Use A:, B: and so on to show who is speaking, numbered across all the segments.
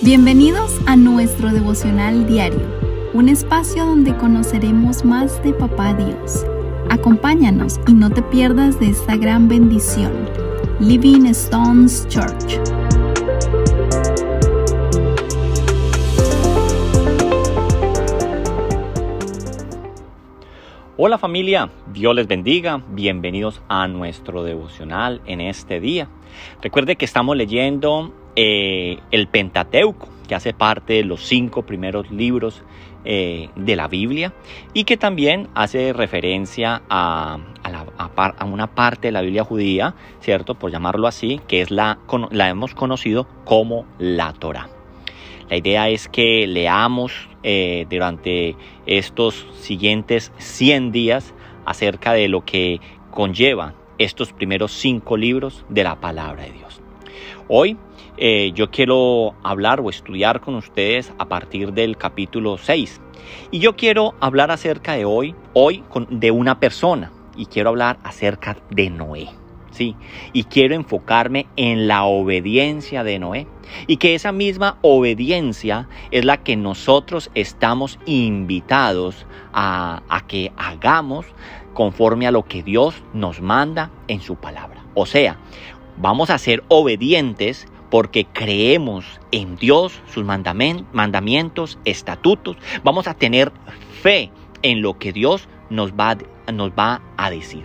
A: Bienvenidos a nuestro devocional diario, un espacio donde conoceremos más de Papá Dios. Acompáñanos y no te pierdas de esta gran bendición. Living Stones Church.
B: Hola familia, Dios les bendiga, bienvenidos a nuestro devocional en este día. Recuerde que estamos leyendo el Pentateuco, que hace parte de los 5 primeros libros de la Biblia y que también hace referencia a una parte de la Biblia judía, ¿cierto? Por llamarlo así, que es la hemos conocido como la Torá. La idea es que leamos durante estos siguientes 100 días acerca de lo que conlleva estos primeros 5 libros de la palabra de Dios. Hoy yo quiero hablar o estudiar con ustedes a partir del capítulo 6. Y yo quiero hablar acerca de de una persona. Y quiero hablar acerca de Noé. Sí, y quiero enfocarme en la obediencia de Noé. Y que esa misma obediencia es la que nosotros estamos invitados a que hagamos conforme a lo que Dios nos manda en su palabra. O sea, vamos a ser obedientes porque creemos en Dios, sus mandamientos, estatutos. Vamos a tener fe en lo que Dios nos va a decir.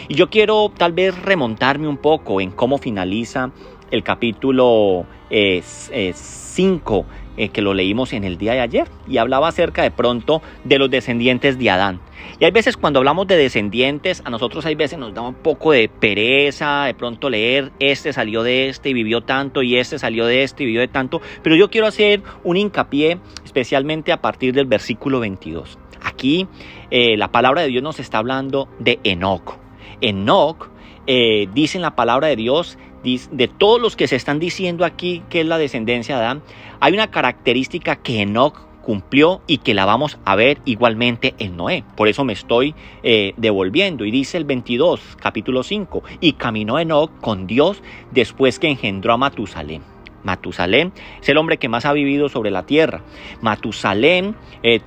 B: Y yo quiero tal vez remontarme un poco en cómo finaliza el capítulo 5 que lo leímos en el día de ayer. Y hablaba acerca de pronto de los descendientes de Adán. Y hay veces cuando hablamos de descendientes, a nosotros hay veces nos da un poco de pereza de pronto leer, este salió de este y vivió tanto, y este salió de este y vivió de tanto. Pero yo quiero hacer un hincapié especialmente a partir del versículo 22. Aquí la palabra de Dios nos está hablando de Enoc. Enoc, dice en la palabra de Dios, de todos los que se están diciendo aquí que es la descendencia de Adán, hay una característica que Enoc cumplió y que la vamos a ver igualmente en Noé. Por eso me estoy devolviendo. Y dice el 22, capítulo 5, y caminó Enoc con Dios después que engendró a Matusalén. Matusalén es el hombre que más ha vivido sobre la tierra. Matusalén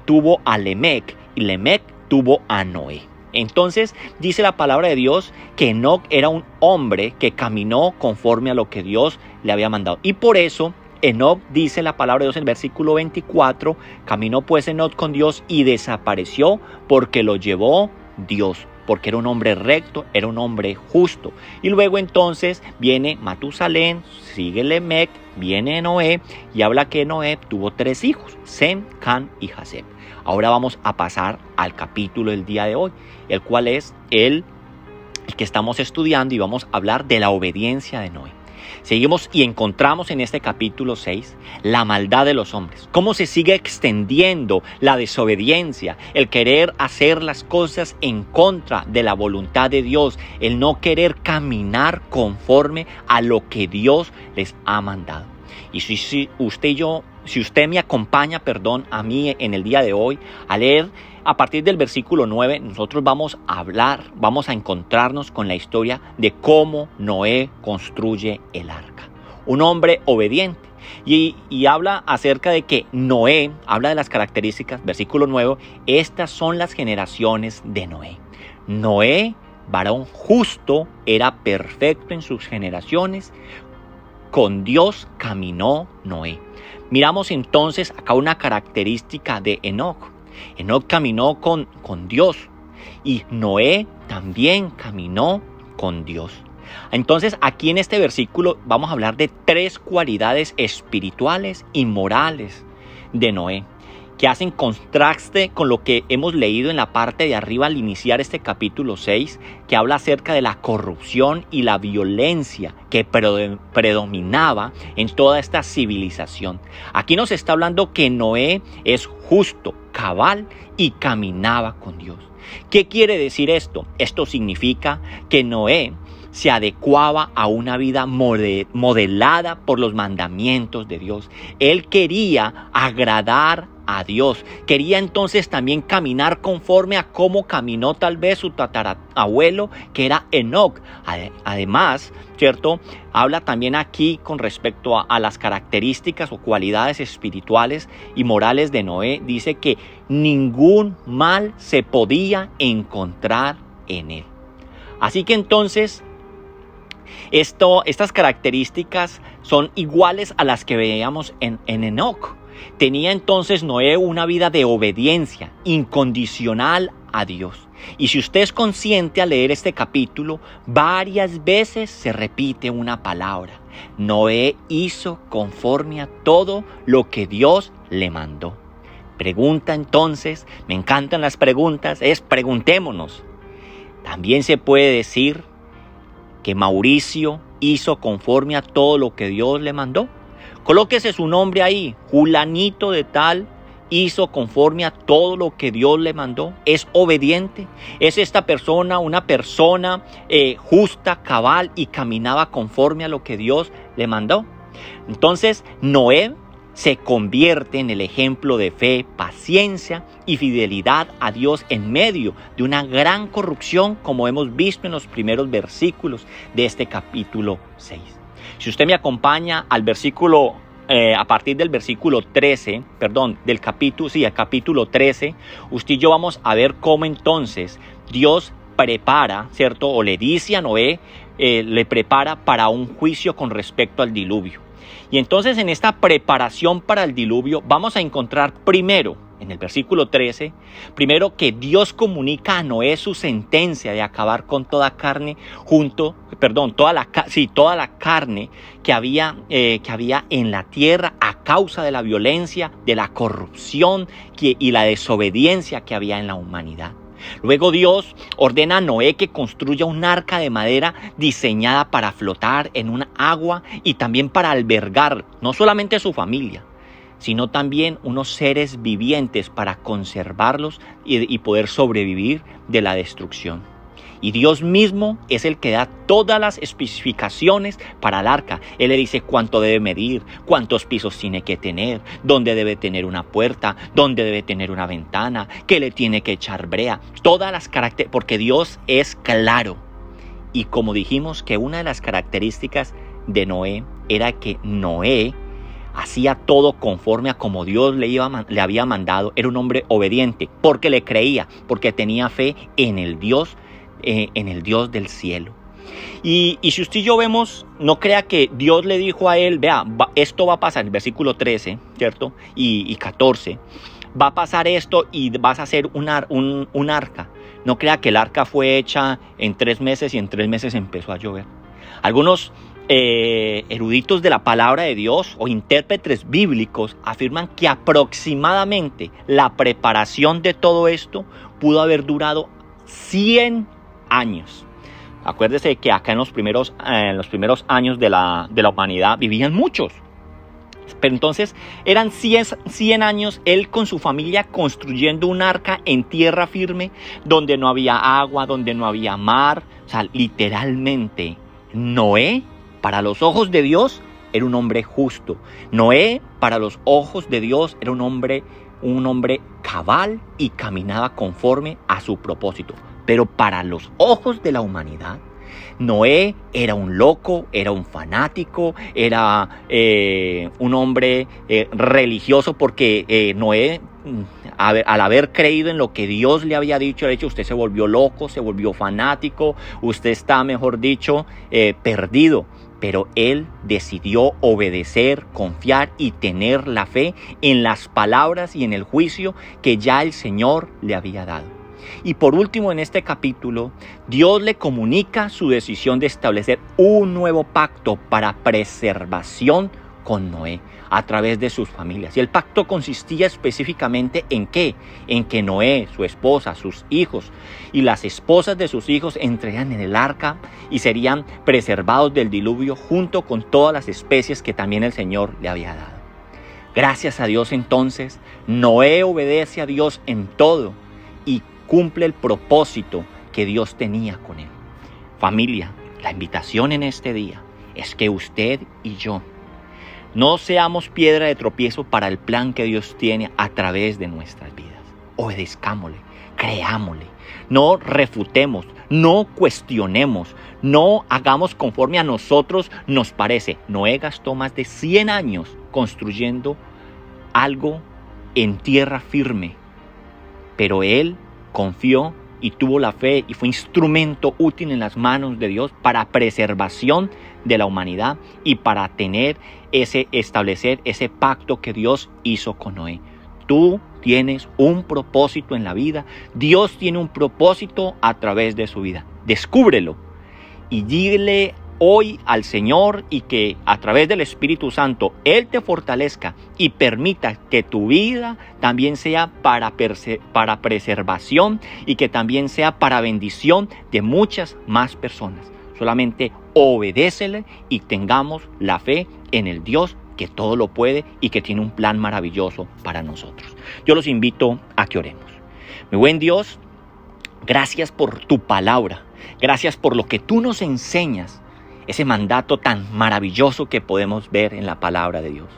B: tuvo a Lemec y Lemec tuvo a Noé. Entonces dice la palabra de Dios que Enoc era un hombre que caminó conforme a lo que Dios le había mandado. Y por eso Enoc, dice la palabra de Dios en el versículo 24, caminó pues Enoc con Dios y desapareció porque lo llevó Dios. Porque era un hombre recto, era un hombre justo. Y luego entonces viene Matusalén, sigue Lemec, viene Noé y habla que Noé tuvo 3 hijos, Sem, Can y Jafet. Ahora vamos a pasar al capítulo del día de hoy, el cual es el que estamos estudiando y vamos a hablar de la obediencia de Noé. Seguimos y encontramos en este capítulo 6 la maldad de los hombres. Cómo se sigue extendiendo la desobediencia, el querer hacer las cosas en contra de la voluntad de Dios, el no querer caminar conforme a lo que Dios les ha mandado. Y si usted me acompaña, a mí en el día de hoy, a leer a partir del versículo 9, nosotros vamos a encontrarnos con la historia de cómo Noé construye el arca. Un hombre obediente. Y habla acerca de que Noé, habla de las características, versículo 9, estas son las generaciones de Noé. Noé, varón justo, era perfecto en sus generaciones. Con Dios caminó Noé. Miramos entonces acá una característica de Enoc. Enoc caminó con Dios y Noé también caminó con Dios. Entonces aquí en este versículo vamos a hablar de 3 cualidades espirituales y morales de Noé, que hacen contraste con lo que hemos leído en la parte de arriba al iniciar este capítulo 6, que habla acerca de la corrupción y la violencia que predominaba en toda esta civilización. Aquí nos está hablando que Noé es justo, cabal y caminaba con Dios. ¿Qué quiere decir esto? Esto significa que Noé se adecuaba a una vida modelada por los mandamientos de Dios. Él quería agradar a Dios. Quería entonces también caminar conforme a cómo caminó tal vez su tatarabuelo, que era Enoc. Además, ¿cierto? Habla también aquí con respecto a las características o cualidades espirituales y morales de Noé. Dice que ningún mal se podía encontrar en él. Así que entonces, estas características son iguales a las que veíamos en Enoc. Tenía entonces Noé una vida de obediencia incondicional a Dios. Y si usted es consciente al leer este capítulo, varias veces se repite una palabra. Noé hizo conforme a todo lo que Dios le mandó. Pregunta entonces, me encantan las preguntas, preguntémonos. También se puede decir que Mauricio hizo conforme a todo lo que Dios le mandó. Colóquese su nombre ahí, Julanito de tal, hizo conforme a todo lo que Dios le mandó. Es obediente. Es esta persona una persona justa, cabal y caminaba conforme a lo que Dios le mandó. Entonces Noé se convierte en el ejemplo de fe, paciencia y fidelidad a Dios en medio de una gran corrupción, como hemos visto en los primeros versículos de este capítulo 6. Si usted me acompaña al versículo, a partir del versículo 13, del capítulo 13, usted y yo vamos a ver cómo entonces Dios prepara, ¿cierto? O le dice a Noé, le prepara para un juicio con respecto al diluvio. Y entonces en esta preparación para el diluvio vamos a encontrar primero, en el versículo 13, primero que Dios comunica a Noé su sentencia de acabar con toda carne toda la carne que había en la tierra a causa de la violencia, de la corrupción y la desobediencia que había en la humanidad. Luego Dios ordena a Noé que construya un arca de madera diseñada para flotar en un agua y también para albergar no solamente a su familia, sino también unos seres vivientes para conservarlos y poder sobrevivir de la destrucción. Y Dios mismo es el que da todas las especificaciones para el arca. Él le dice cuánto debe medir, cuántos pisos tiene que tener, dónde debe tener una puerta, dónde debe tener una ventana, qué le tiene que echar brea. Todas las características, porque Dios es claro. Y como dijimos que una de las características de Noé era que Noé hacía todo conforme a como Dios le había mandado. Era un hombre obediente porque le creía, porque tenía fe en el Dios del cielo. Y si usted y yo vemos, no crea que Dios le dijo a él, esto va a pasar, el versículo 13, ¿cierto? Y 14, va a pasar esto y vas a hacer un arca. No crea que el arca fue hecha en 3 meses y en 3 meses empezó a llover. Algunos eruditos de la palabra de Dios o intérpretes bíblicos afirman que aproximadamente la preparación de todo esto pudo haber durado 100 años. Acuérdese que acá en los primeros años de la humanidad vivían muchos. Pero entonces eran 100 años él con su familia construyendo un arca en tierra firme donde no había agua, donde no había mar. O sea, literalmente Noé, para los ojos de Dios, era un hombre justo. Noé, para los ojos de Dios, era un hombre cabal y caminaba conforme a su propósito. Pero para los ojos de la humanidad, Noé era un loco, era un fanático, era un hombre religioso porque Noé, al haber creído en lo que Dios le había dicho, usted se volvió loco, se volvió fanático, usted está, mejor dicho, perdido. Pero él decidió obedecer, confiar y tener la fe en las palabras y en el juicio que ya el Señor le había dado. Y por último, en este capítulo, Dios le comunica su decisión de establecer un nuevo pacto para preservación con Noé a través de sus familias. Y el pacto consistía específicamente ¿en qué? En que Noé, su esposa, sus hijos y las esposas de sus hijos entrarían en el arca y serían preservados del diluvio junto con todas las especies que también el Señor le había dado. Gracias a Dios entonces, Noé obedece a Dios en todo y cumple el propósito que Dios tenía con él. Familia, La invitación en este día es que usted y yo no seamos piedra de tropiezo para el plan que Dios tiene a través de nuestras vidas. Obedezcámosle, creámosle, no refutemos, no cuestionemos, no hagamos conforme a nosotros nos parece. Noé gastó más de 100 años construyendo algo en tierra firme, pero él confió y tuvo la fe y fue instrumento útil en las manos de Dios para preservación de la humanidad y para establecer ese pacto que Dios hizo con Noé. Tú tienes un propósito en la vida. Dios tiene un propósito a través de su vida. Descúbrelo y dile hoy al Señor, y que a través del Espíritu Santo Él te fortalezca y permita que tu vida también sea para preservación y que también sea para bendición de muchas más personas. Solamente obedécele y tengamos la fe en el Dios que todo lo puede y que tiene un plan maravilloso para nosotros. Yo los invito a que oremos. Mi buen Dios, gracias por tu palabra. Gracias por lo que tú nos enseñas. Ese mandato tan maravilloso que podemos ver en la palabra de Dios.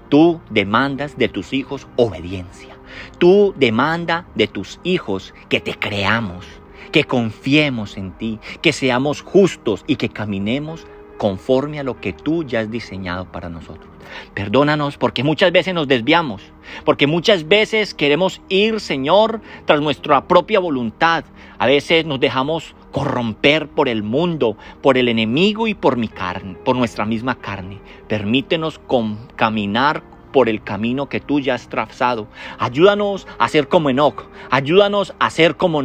B: Tú demandas de tus hijos obediencia. Tú demandas de tus hijos que te creamos, que confiemos en ti, que seamos justos y que caminemos conforme a lo que tú ya has diseñado para nosotros. Perdónanos porque muchas veces nos desviamos, porque muchas veces queremos ir, Señor, tras nuestra propia voluntad. A veces nos dejamos corromper por el mundo, por el enemigo y por nuestra misma carne. Permítenos caminar por el camino que tú ya has trazado. Ayúdanos a ser como Enoc, ayúdanos a ser como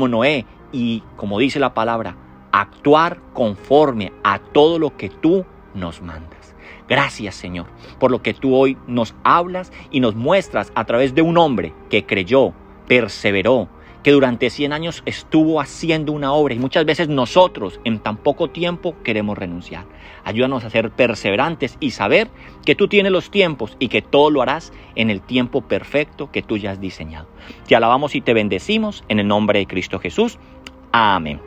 B: Noé y, como dice la palabra, actuar conforme a todo lo que tú nos mandas. Gracias, Señor, por lo que tú hoy nos hablas y nos muestras a través de un hombre que creyó, perseveró, que durante 100 años estuvo haciendo una obra, y muchas veces nosotros en tan poco tiempo queremos renunciar. Ayúdanos a ser perseverantes y saber que tú tienes los tiempos y que todo lo harás en el tiempo perfecto que tú ya has diseñado. Te alabamos y te bendecimos en el nombre de Cristo Jesús. Amén.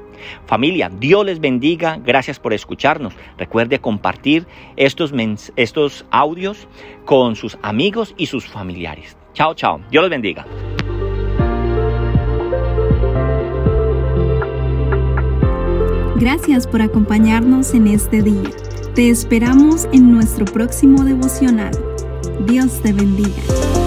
B: Familia, Dios les bendiga. Gracias por escucharnos. Recuerde compartir estos audios con sus amigos y sus familiares. Chao, chao. Dios los bendiga.
A: Gracias por acompañarnos en este día. Te esperamos en nuestro próximo devocional. Dios te bendiga.